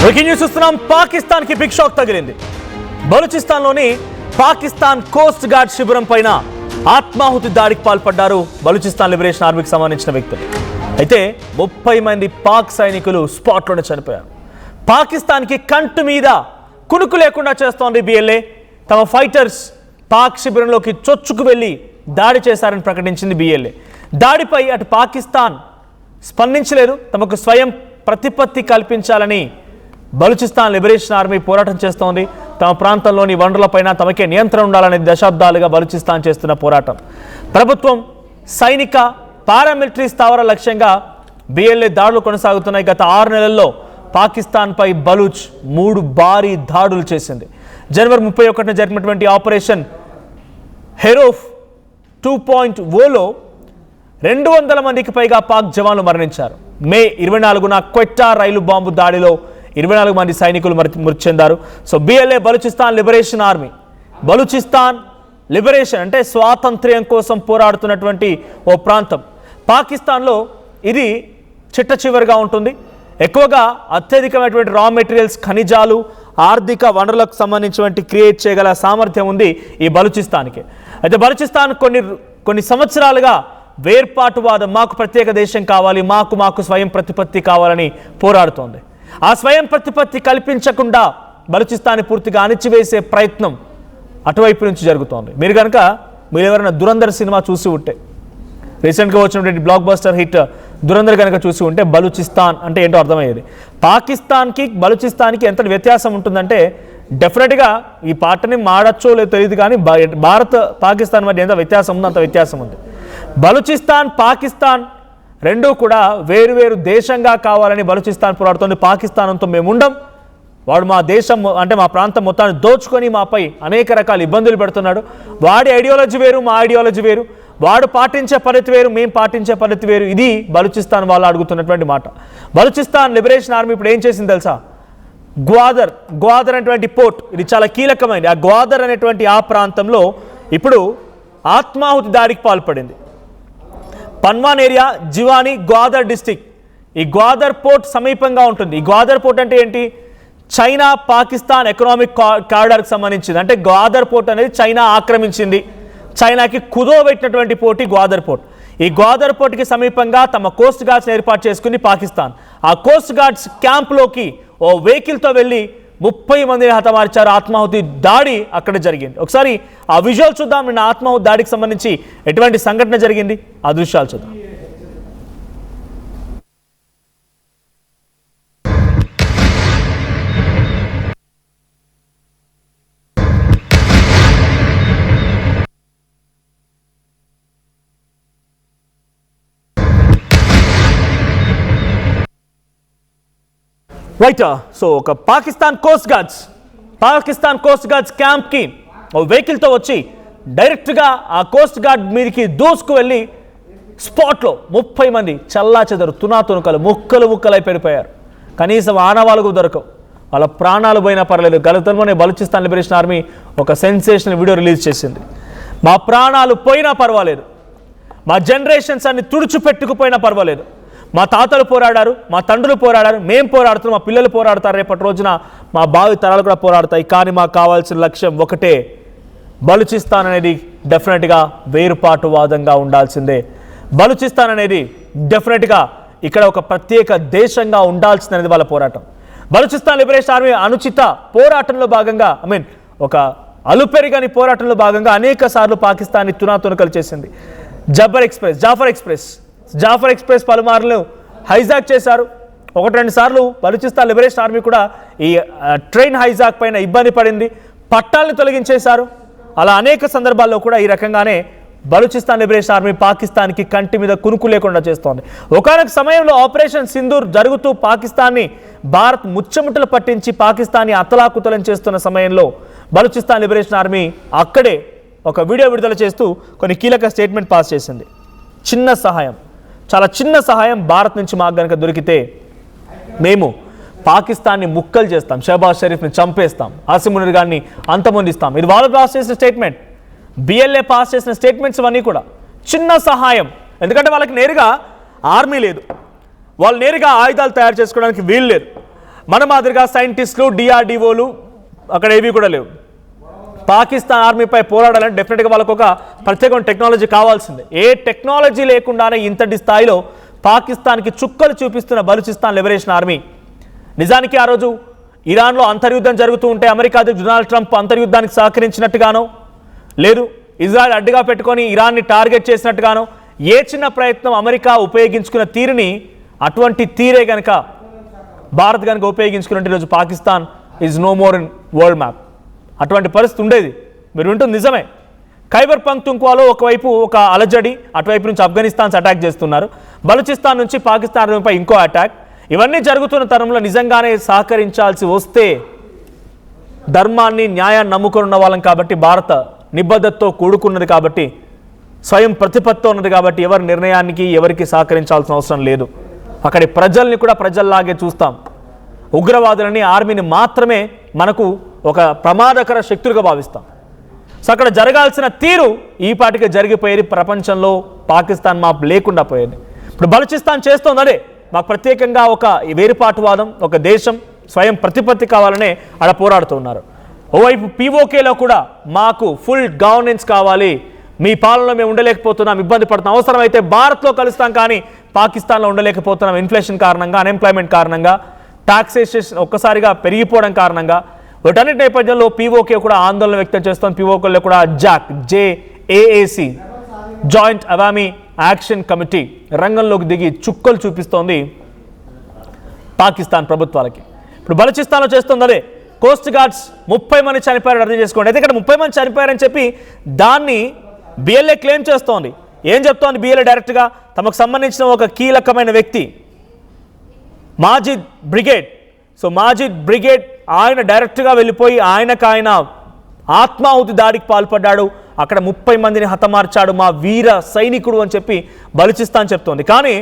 Breaking news చూస్తున్నాం. పాకిస్తాన్ కి big shock తగిలింది. బలూచిస్తాన్లోని పాకిస్తాన్ కోస్ట్ గార్డ్ శిబిరం పైన ఆత్మాహుతి దాడికి పాల్పడ్డారు బలూచిస్తాన్ లిబరేషన్ ఆర్మీకి సంబంధించిన వ్యక్తులు. అయితే 30 మంది పాక్ సైనికులు స్పాట్లోనే చనిపోయారు. పాకిస్తాన్కి కంటు మీద కునుకు లేకుండా చేస్తోంది బిఎల్ఏ. తమ ఫైటర్స్ పాక్ శిబిరంలోకి చొచ్చుకు వెళ్లి దాడి చేశారని ప్రకటించింది బిఎల్ఏ. దాడిపై అటు పాకిస్తాన్ స్పందించలేదు. తమకు స్వయం ప్రతిపత్తి కల్పించాలని బలూచిస్తాన్ లిబరేషన్ ఆర్మీ పోరాటం చేస్తోంది. తమ ప్రాంతంలోని వనరులపైన తమకే నియంత్రణ ఉండాలనే దశాబ్దాలుగా బలూచిస్తాన్ చేస్తున్న పోరాటం. ప్రభుత్వం సైనిక పారామిలిటరీ స్థావర లక్ష్యంగా బిఎల్ఏ దాడులు కొనసాగుతున్నాయి. గత 6 నెలల్లో పాకిస్తాన్పై బలూచ్ 3 భారీ దాడులు చేసింది. జనవరి 31న జరిగినటువంటి ఆపరేషన్ హెరోఫ్ 2.0లో 200 మందికి పైగా పాక్ జవాన్లు మరణించారు. మే 24న క్వెట్టా రైలు బాంబు దాడిలో 24 మంది సైనికులు మృతి చెందారు. So BLA Balochistan liberation army. Balochistan liberation అంటే స్వాతంత్ర్యం కోసం పోరాడుతున్నటువంటి ఓ ప్రాంతం. పాకిస్తాన్లో ఇది చిట్ట చివరిగా ఉంటుంది. ఎక్కువగా అత్యధికమైనటువంటి రా మెటీరియల్స్, ఖనిజాలు, ఆర్థిక వనరులకు సంబంధించినటువంటి క్రియేట్ చేయగల సామర్థ్యం ఉంది ఈ బలూచిస్తాన్కి. అయితే బలూచిస్తాన్ కొన్ని సంవత్సరాలుగా వేర్పాటువాదం, మాకు ప్రత్యేక దేశం కావాలి, మాకు స్వయం ప్రతిపత్తి కావాలని పోరాడుతోంది. ఆ స్వయం ప్రతిపత్తి కల్పించకుండా బలూచిస్తాన్ని పూర్తిగా అణిచివేసే ప్రయత్నం అటువైపు నుంచి జరుగుతోంది. మీరు ఎవరైనా దురంధర్ సినిమా చూసి ఉంటే, రీసెంట్గా వచ్చినటువంటి బ్లాక్ బస్టర్ హిట్ దురంధర్ కనుక చూసి ఉంటే బలూచిస్తాన్ అంటే ఏంటో అర్థమయ్యేది. పాకిస్తాన్కి బలూచిస్తాన్కి ఎంత వ్యత్యాసం ఉంటుందంటే, డెఫినెట్గా ఈ పాటని మాడచ్చో లేదో తెలియదు కానీ భారత్ పాకిస్తాన్ మధ్య ఎంత వ్యత్యాసం ఉందో అంత వ్యత్యాసం ఉంది. బలూచిస్తాన్ పాకిస్తాన్ రెండూ కూడా వేరు దేశంగా కావాలని బలూచిస్తాన్ పోరాడుతోంది. పాకిస్తాన్తో మేము ఉండం, వాడు మా దేశం అంటే మా ప్రాంతం మొత్తాన్ని దోచుకొని మాపై అనేక రకాల ఇబ్బందులు పెడుతున్నాడు. వాడి ఐడియాలజీ వేరు, మా ఐడియాలజీ వేరు, వాడు పాటించే పద్ధతి వేరు, మేము పాటించే పద్ధతి వేరు. ఇది బలూచిస్తాన్ వాళ్ళు అడుగుతున్నటువంటి మాట. బలూచిస్తాన్ లిబరేషన్ ఆర్మీ ఇప్పుడు ఏం చేసింది తెలుసా? గ్వాదర్ అనేటువంటి పోర్ట్, ఇది చాలా కీలకమైనది. ఆ గ్వాదర్ అనేటువంటి ఆ ప్రాంతంలో ఇప్పుడు ఆత్మాహుతి దాడికి పాల్పడింది. పన్వాన్ ఏరియా, జివాని, గ్వాదర్ డిస్టిక్. ఈ గ్వాదర్ పోర్ట్ సమీపంగా ఉంటుంది. ఈ గ్వాదర్ పోర్ట్ అంటే ఏంటి? చైనా పాకిస్తాన్ ఎకనామిక్ కారిడార్కి సంబంధించింది. అంటే గ్వాదర్ పోర్ట్ అనేది చైనా ఆక్రమించింది. చైనాకి కుదోబెట్టినటువంటి పోర్ట్ ఈ గ్వాదర్ పోర్ట్. ఈ గ్వాదర్ పోర్ట్కి సమీపంగా తమ కోస్ట్ గార్డ్స్ ఏర్పాటు చేసుకుంది పాకిస్తాన్. ఆ కోస్ట్ గార్డ్స్ క్యాంప్లోకి ఓ వెహికల్తో వెళ్ళి 30 మందిని హతమార్చారు. ఆత్మాహుతి దాడి అక్కడ జరిగింది. ఒకసారి ఆ విజువల్ చూద్దాం. నిన్న ఆత్మాహుతి దాడికి సంబంధించి ఎటువంటి సంఘటన జరిగింది, ఆ దృశ్యాలు చూద్దాం. రైట్. సో ఒక పాకిస్తాన్ కోస్ట్ గార్డ్స్ క్యాంప్కి ఓ వెహికల్తో వచ్చి డైరెక్ట్గా ఆ కోస్ట్ గార్డ్ మీదకి దూసుకు వెళ్ళి స్పాట్లో 30 మంది చల్లా చెదరు, తునాతునకలు, ముక్కలై పెరిపోయారు. కనీసం ఆనవాళ్ళకు దొరకవు. వాళ్ళ ప్రాణాలు పోయినా పర్లేదు. గతంలోనే బలూచిస్తాన్ లిబరేషన్ ఆర్మీ ఒక సెన్సేషనల్ వీడియో రిలీజ్ చేసింది. మా ప్రాణాలు పోయినా పర్వాలేదు, మా జనరేషన్స్ అన్ని తుడిచిపెట్టుకుపోయినా పర్వాలేదు, మా తాతలు పోరాడారు, మా తండ్రులు పోరాడారు, మేము పోరాడుతున్నాం, మా పిల్లలు పోరాడతారు, రేపటి రోజున మా భావి తరాలు కూడా పోరాడతాయి. కానీ మాకు కావాల్సిన లక్ష్యం ఒకటే, బలూచిస్తాన్ అనేది డెఫినెట్గా వేరుపాటువాదంగా ఉండాల్సిందే. బలూచిస్తాన్ అనేది డెఫినెట్గా ఇక్కడ ఒక ప్రత్యేక దేశంగా ఉండాల్సిందనేది వాళ్ళ పోరాటం. బలూచిస్తాన్ లిబరేషన్ ఆర్మీ అనుచిత పోరాటంలో భాగంగా ఒక అలుపెరిగని పోరాటంలో భాగంగా అనేక సార్లు పాకిస్తాన్ని తునాతునకలు చేసింది. జాఫర్ ఎక్స్ప్రెస్ పలుమార్లు హైజాక్ చేశారు. 1-2 సార్లు బలూచిస్తాన్ లిబరేషన్ ఆర్మీ కూడా ఈ ట్రైన్ హైజాక్ పైన ఇబ్బంది పడింది. పట్టాలను తొలగించేశారు. అలా అనేక సందర్భాల్లో కూడా ఈ రకంగానే బలూచిస్తాన్ లిబరేషన్ ఆర్మీ పాకిస్తాన్కి కంటి మీద కునుకు లేకుండా చేస్తోంది. ఒకనొక సమయంలో ఆపరేషన్ సింధూర్ జరుగుతూ పాకిస్తాన్ని భారత్ ముచ్చముట్టలు పట్టించి పాకిస్తాన్ని అతలాకుతలం చేస్తున్న సమయంలో బలూచిస్తాన్ లిబరేషన్ ఆర్మీ అక్కడే ఒక వీడియో విడుదల చేస్తూ కొన్ని కీలక స్టేట్మెంట్ పాస్ చేసింది. చాలా చిన్న సహాయం భారత్ నుంచి మాకు కనుక దొరికితే మేము పాకిస్తాన్ని ముక్కలు చేస్తాం, షహబాజ్ షరీఫ్ని చంపేస్తాం, ఆసిమ్ మునీర్ గారిని అంతమొందిస్తాం. ఇది వాళ్ళు పాస్ చేసిన స్టేట్మెంట్. బిఎల్ఏ పాస్ చేసిన స్టేట్మెంట్స్ ఇవన్నీ కూడా చిన్న సహాయం. ఎందుకంటే వాళ్ళకి నేరుగా ఆర్మీ లేదు, వాళ్ళు నేరుగా ఆయుధాలు తయారు చేసుకోవడానికి వీలు లేదు. మన మాదిరిగా సైంటిస్టులు డిఆర్డిఓలు అక్కడ ఏవి కూడా లేవు. పాకిస్తాన్ ఆర్మీపై పోరాడాలంటే డెఫినెట్గా వాళ్ళకు ఒక ప్రత్యేకమైన టెక్నాలజీ కావాల్సిందే. ఏ టెక్నాలజీ లేకుండానే ఇంతటి స్థాయిలో పాకిస్తాన్కి చుక్కలు చూపిస్తున్న బలూచిస్తాన్ లిబరేషన్ ఆర్మీ. నిజానికి ఆ రోజు ఇరాన్లో అంతర్యుద్ధం జరుగుతూ ఉంటే అమెరికా అధ్యక్షుడు డొనాల్డ్ ట్రంప్ అంతర్యుద్ధానికి సహకరించినట్టుగానో, లేదు ఇజ్రాయెల్ అడ్డుగా పెట్టుకొని ఇరాన్ని టార్గెట్ చేసినట్టుగానో ఏ చిన్న ప్రయత్నం అమెరికా ఉపయోగించుకున్న తీరుని, అటువంటి తీరే కనుక భారత్ కనుక ఉపయోగించుకున్నట్టు ఈరోజు Pakistan is no more in world map. అటువంటి పరిస్థితి ఉండేది. మీరు వింటుంది నిజమే. ఖైబర్ పంక్తుంక్వాలో ఒకవైపు ఒక అలజడి, అటువైపు నుంచి ఆఫ్ఘనిస్తాన్స్ అటాక్ చేస్తున్నారు, బలూచిస్తాన్ నుంచి పాకిస్తాన్ ఆర్మీపై ఇంకో అటాక్. ఇవన్నీ జరుగుతున్న తరంలో నిజంగానే సహకరించాల్సి వస్తే ధర్మాన్ని న్యాయాన్ని నమ్ముకున్న వాళ్ళం కాబట్టి, భారత నిబద్ధతతో కూడుకున్నది కాబట్టి, స్వయం ప్రతిపత్తితో ఉన్నది కాబట్టి ఎవరి నిర్ణయానికి ఎవరికి సహకరించాల్సిన అవసరం లేదు. అక్కడి ప్రజల్ని కూడా ప్రజల్లాగే చూస్తాం. ఉగ్రవాదులని ఆర్మీని మాత్రమే మనకు ఒక ప్రమాదకర శక్తులుగా భావిస్తాం. సో అక్కడ జరగాల్సిన తీరు ఈ పాటికి జరిగిపోయేది. ప్రపంచంలో పాకిస్తాన్ మాప్ లేకుండా పోయేది. ఇప్పుడు బలూచిస్తాన్ చేస్తోంది అదే. మాకు ప్రత్యేకంగా ఒక వేరుపాటువాదం, ఒక దేశం, స్వయం ప్రతిపత్తి కావాలనే ఆడ పోరాడుతున్నారు. ఓవైపు పీఓకేలో కూడా మాకు ఫుల్ గవర్నెన్స్ కావాలి, మీ పాలనలో మేము ఉండలేకపోతున్నాం, ఇబ్బంది పడుతున్నాం, అవసరమైతే భారత్లో కలుస్తాం కానీ పాకిస్తాన్లో ఉండలేకపోతున్నాం, ఇన్ఫ్లేషన్ కారణంగా, అన్ఎంప్లాయ్మెంట్ కారణంగా, టాక్సేషన్ ఒక్కసారిగా పెరిగిపోవడం కారణంగా. వీటన్నిటి నేపథ్యంలో పీఓకే కూడా ఆందోళన వ్యక్తం చేస్తోంది. పీఓకేలో కూడా JAAC joint Awami action committee రంగంలోకి దిగి చుక్కలు చూపిస్తోంది పాకిస్తాన్ ప్రభుత్వాలకి. ఇప్పుడు బలూచిస్తాన్లో చేస్తుంది అదే. కోస్ట్ గార్డ్స్ 30 మంది చనిపోయారు, అర్థం చేసుకోండి. అయితే ఇక్కడ 30 మంది చనిపోయారని చెప్పి దాన్ని బిఎల్ఏ క్లెయిమ్ చేస్తోంది. ఏం చెప్తోంది బిఎల్ఏ డైరెక్ట్గా? తమకు సంబంధించిన ఒక కీలకమైన వ్యక్తి Majid brigade. So Majid brigade ఆయన డైరెక్ట్గా వెళ్ళిపోయి ఆయన ఆత్మాహుతి దాడికి పాల్పడ్డాడు, అక్కడ 30 మందిని హతమార్చాడు, మా వీర సైనికుడు అని చెప్పి బలూచిస్తాన్ చెప్తోంది. కానీ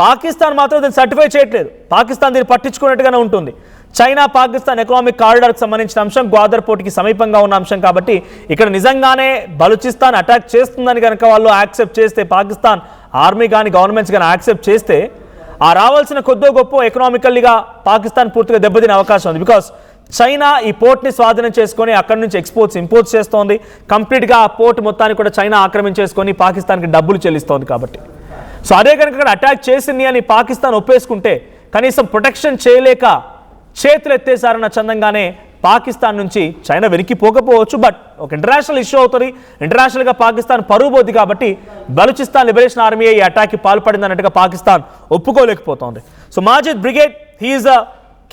పాకిస్తాన్ మాత్రం దీన్ని సర్టిఫై చేయట్లేదు. పాకిస్తాన్ దీన్ని పట్టించుకున్నట్టుగానే ఉంటుంది. చైనా పాకిస్తాన్ ఎకనామిక్ కారిడార్కి సంబంధించిన అంశం, గ్వాదర్ పోర్టుకి సమీపంగా ఉన్న అంశం కాబట్టి ఇక్కడ నిజంగానే బలూచిస్తాన్ అటాక్ చేస్తుందని కనుక వాళ్ళు యాక్సెప్ట్ చేస్తే, పాకిస్తాన్ ఆర్మీ కానీ గవర్నమెంట్స్ కానీ యాక్సెప్ట్ చేస్తే ఆ రావాల్సిన కొద్దో గొప్ప ఎకనామికల్లీగా పాకిస్తాన్ పూర్తిగా దెబ్బతినే అవకాశం ఉంది. బికాస్ చైనా ఈ పోర్ట్ని స్వాధీనం చేసుకొని అక్కడి నుంచి ఇంపోర్ట్స్ చేస్తోంది. కంప్లీట్గా ఆ పోర్ట్ మొత్తాన్ని కూడా చైనా ఆక్రమించేసుకొని పాకిస్తాన్కి డబ్బులు చెల్లిస్తోంది కాబట్టి. సో అదే కనుక ఇక్కడ అటాక్ చేసింది అని పాకిస్తాన్ ఒప్పేసుకుంటే కనీసం ప్రొటెక్షన్ చేయలేక చేతులు ఎత్తేసారన్న చందంగానే పాకిస్తాన్ నుంచి చైనా వెనక్కిపోకపోవచ్చు, బట్ ఒక ఇంటర్నేషనల్ ఇష్యూ అవుతుంది. ఇంటర్నేషనల్గా పాకిస్తాన్ పరువు పోద్ది కాబట్టి బలూచిస్తాన్ లిబరేషన్ ఆర్మీ ఈ అటాక్కి పాల్పడింది అన్నట్టుగా పాకిస్తాన్ ఒప్పుకోలేకపోతోంది. So Majid brigade he is a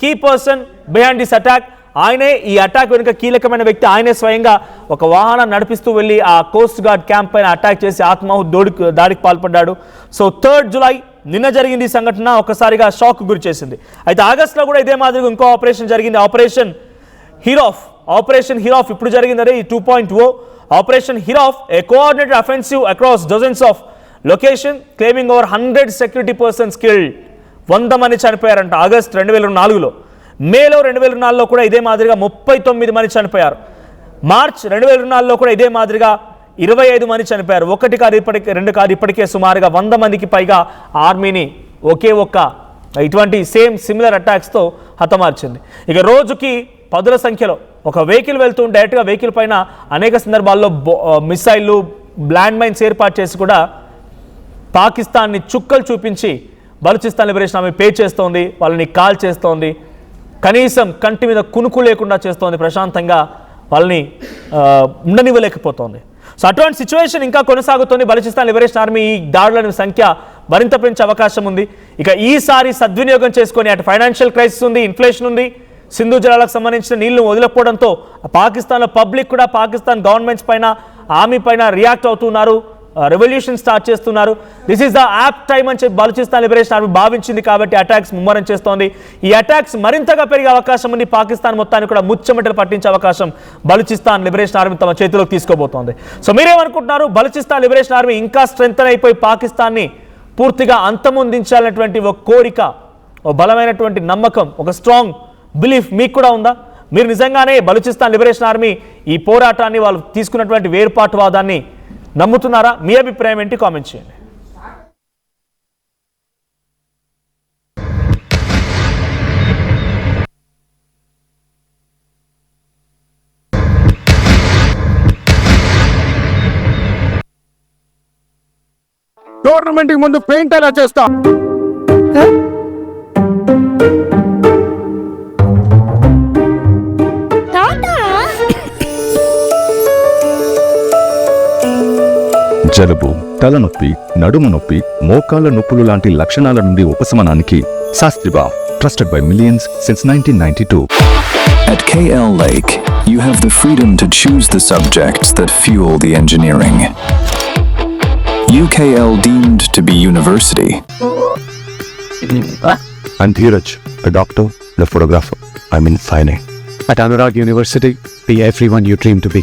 key person behind this attack. ఆయనే ఈ అటాక్ వెనుక కీలకమైన వ్యక్తి. ఆయనే స్వయంగా ఒక వాహనం నడిపిస్తూ వెళ్ళి ఆ కోస్ట్ గార్డ్ క్యాంప్ పైన అటాక్ చేసి ఆత్మాహుతి దాడికి పాల్పడ్డాడు. సో 3rd జూలై నిన్న జరిగింది ఈ సంఘటన. ఒక్కసారిగా షాక్ గురి చేసింది. అయితే ఆగస్టులో కూడా ఇదే మాదిరిగా ఇంకో ఆపరేషన్ జరిగింది, ఆపరేషన్ హిరాఫ్. ఇప్పుడు జరిగింది అదే ఈ 2.0 operation Herof, a coordinated offensive across dozens of location claiming over 100 security persons killed. 100 మంది చనిపోయారంట ఆగస్ట్ 2024లో. మేలో 2024లో కూడా ఇదే మాదిరిగా 39 మంది చనిపోయారు. మార్చ్ 2024లో కూడా ఇదే మాదిరిగా 25 మంది చనిపోయారు. 1 కాదు ఇప్పటికే 2 కాదు ఇప్పటికే సుమారుగా 100 మందికి పైగా ఆర్మీని ఒకే ఒక్క ఇటువంటి సిమిలర్ అటాక్స్తో హతమార్చింది. ఇక రోజుకి పదుల సంఖ్యలో ఒక వెహికల్ వెళ్తూ డైరెక్ట్గా వెహికల్ పైన అనేక సందర్భాల్లో మిసైళ్ళు, ల్యాండ్ మైన్స్ ఏర్పాటు చేసి కూడా పాకిస్తాన్ని చుక్కలు చూపించి బలూచిస్తాన్ లిబరేషన్ ఆర్మీ పే చేస్తోంది, వాళ్ళని కాల్ చేస్తోంది, కనీసం కంటి మీద కునుకు లేకుండా చేస్తోంది, ప్రశాంతంగా వాళ్ళని ఉండనివ్వలేకపోతోంది. సో అటువంటి సిచ్యువేషన్ ఇంకా కొనసాగుతోంది. బలూచిస్తాన్ లిబరేషన్ ఆర్మీ ఈ దాడుల సంఖ్య మరింత పెంచే అవకాశం ఉంది. ఇక ఈసారి సద్వినియోగం చేసుకొని అటు ఫైనాన్షియల్ క్రైసిస్ ఉంది, ఇన్ఫ్లేషన్ ఉంది, సింధు జలాలకు సంబంధించిన నీళ్లు వదిలిపోవడంతో పాకిస్తాన్లో పబ్లిక్ కూడా పాకిస్తాన్ గవర్నమెంట్స్ పైన, ఆర్మీ పైన రియాక్ట్ అవుతున్నారు, రెవల్యూషన్ స్టార్ట్ చేస్తున్నారు. This is the app time అని చెప్పి బలూచిస్తాన్ లిబరేషన్ ఆర్మీ భావించింది కాబట్టి అటాక్స్ ముమ్మరం చేస్తోంది. ఈ అటాక్స్ మరింతగా పెరిగే అవకాశం ఉంది. పాకిస్తాన్ మొత్తాన్ని కూడా ముచ్చమటలు పట్టించే అవకాశం బలూచిస్తాన్ లిబరేషన్ ఆర్మీ తమ చేతిలోకి తీసుకోబోతోంది. సో మీరేమనుకుంటున్నారు? బలూచిస్తాన్ లిబరేషన్ ఆర్మీ ఇంకా స్ట్రెంగ్తన్ అయిపోయి పాకిస్తాన్ని పూర్తిగా అంతమొందించాలనేటువంటి ఒక కోరిక, ఒక బలమైనటువంటి నమ్మకం, ఒక స్ట్రాంగ్ బిలీఫ్ మీకు కూడా ఉందా? మీరు నిజంగానే బలూచిస్తాన్ లిబరేషన్ ఆర్మీ ఈ పోరాటాన్ని, వాళ్ళు తీసుకున్నటువంటి వేర్పాటువాదాన్ని నమ్ముతున్నారా? మీ అభిప్రాయం ఏంటి? కామెంట్ చేయండి. టోర్నమెంట్ కి ముందు పెయింట్ ఎలా చేస్తా? జలుబు, తలనొప్పి, నడుము నొప్పి, మోకాళ్ళ నొప్పులు లాంటి లక్షణాల నుండి ఉపశమనానికి శాస్త్రిబా, trusted by millions since 1992. At KL Lake, you have the freedom to choose the subjects that fuel the engineering. UKL deemed to be university. I'm Dheeraj, a doctor, a photographer. I'm in fine. At Anurag University, be everyone you dream to be.